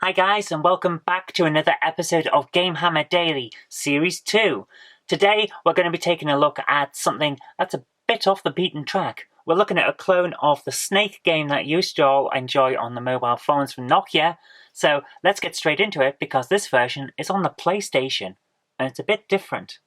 Hi guys, and welcome back to another episode of Game Hammer Daily, Series 2. Today we're going to be taking a look at something that's a bit off the beaten track. We're looking at a clone of the Snake game that you used to all enjoy on the mobile phones from Nokia. So let's get straight into it because this version is on the PlayStation, and it's a bit different.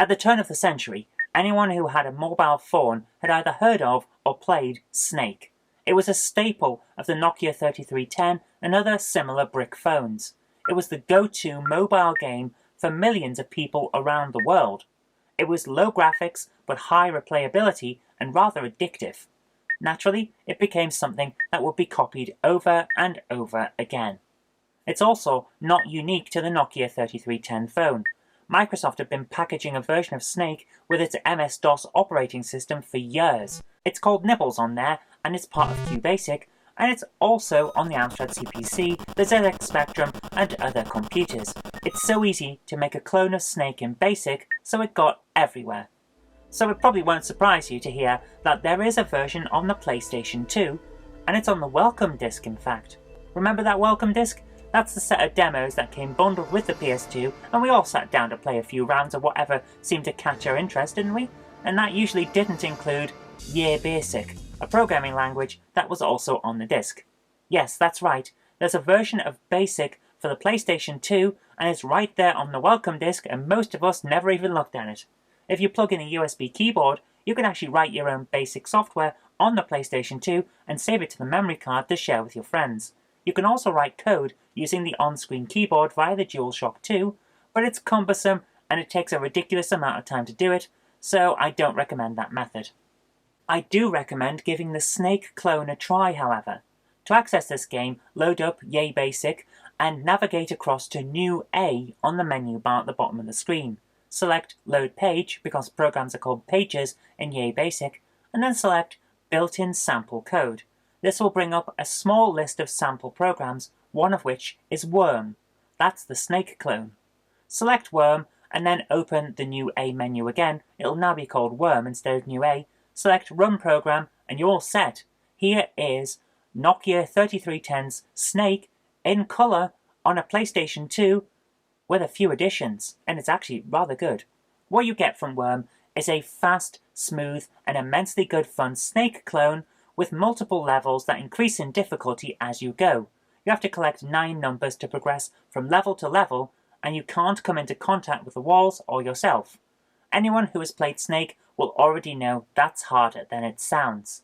At the turn of the century, anyone who had a mobile phone had either heard of or played Snake. It was a staple of the Nokia 3310 and other similar brick phones. It was the go-to mobile game for millions of people around the world. It was low graphics but high replayability and rather addictive. Naturally, it became something that would be copied over and over again. It's also not unique to the Nokia 3310 phone. Microsoft had been packaging a version of Snake with its MS-DOS operating system for years. It's called Nibbles on there, and it's part of QBasic, and it's also on the Amstrad CPC, the ZX Spectrum, and other computers. It's so easy to make a clone of Snake in BASIC, so it got everywhere. So it probably won't surprise you to hear that there is a version on the PlayStation 2, and it's on the Welcome Disc in fact. Remember that Welcome Disc? That's the set of demos that came bundled with the PS2, and we all sat down to play a few rounds of whatever seemed to catch our interest, didn't we? And that usually didn't include BASIC, a programming language that was also on the disc. Yes, that's right, there's a version of BASIC for the PlayStation 2, and it's right there on the Welcome Disc, and most of us never even looked at it. If you plug in a USB keyboard, you can actually write your own BASIC software on the PlayStation 2 and save it to the memory card to share with your friends. You can also write code using the on-screen keyboard via the DualShock 2, but it's cumbersome and it takes a ridiculous amount of time to do it, so I don't recommend that method. I do recommend giving the Snake clone a try, however. To access this game, load up BASIC and navigate across to New A on the menu bar at the bottom of the screen. Select Load Page, because programs are called pages in BASIC, and then select Built-in Sample Code. This will bring up a small list of sample programs, one of which is Worm. That's the Snake clone. Select Worm and then open the New A menu again. It'll now be called Worm instead of New A. Select Run Program and you're all set. Here is Nokia 3310's Snake in colour on a PlayStation 2 with a few additions, and it's actually rather good. What you get from Worm is a fast, smooth and immensely good fun Snake clone with multiple levels that increase in difficulty as you go. You have to collect 9 numbers to progress from level to level, and you can't come into contact with the walls or yourself. Anyone who has played Snake will already know that's harder than it sounds.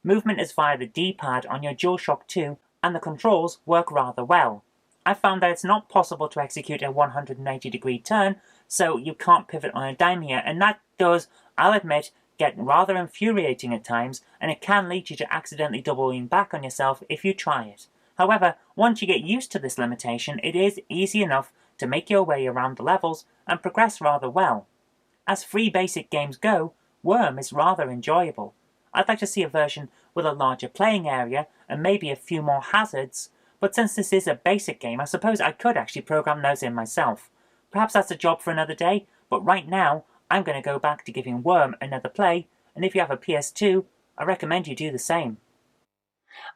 Movement is via the D-pad on your DualShock 2, and the controls work rather well. I found that it's not possible to execute a 180-degree turn, so you can't pivot on a dime here, and that does, I'll admit, get rather infuriating at times, and it can lead you to accidentally doubling back on yourself if you try it. However, once you get used to this limitation, it is easy enough to make your way around the levels and progress rather well. As free BASIC games go, Worm is rather enjoyable. I'd like to see a version with a larger playing area and maybe a few more hazards, but since this is a BASIC game, I suppose I could actually program those in myself. Perhaps that's a job for another day, but right now, I'm going to go back to giving Worm another play, and if you have a PS2, I recommend you do the same.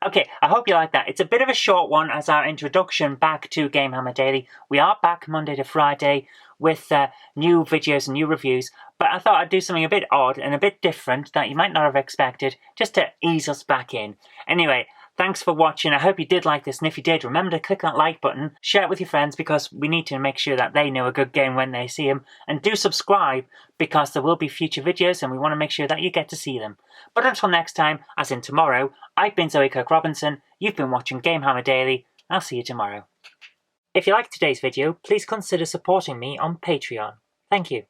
Okay, I hope you like that. It's a bit of a short one as our introduction back to Game Hammer Daily. We are back Monday to Friday with new videos and new reviews, but I thought I'd do something a bit odd and a bit different that you might not have expected, just to ease us back in. Anyway, thanks for watching. I hope you did like this, and if you did, remember to click that like button, share it with your friends because we need to make sure that they know a good game when they see them, and do subscribe because there will be future videos and we want to make sure that you get to see them. But until next time, as in tomorrow, I've been Zoe Kirk Robinson, you've been watching Game Hammer Daily, I'll see you tomorrow. If you liked today's video, please consider supporting me on Patreon. Thank you.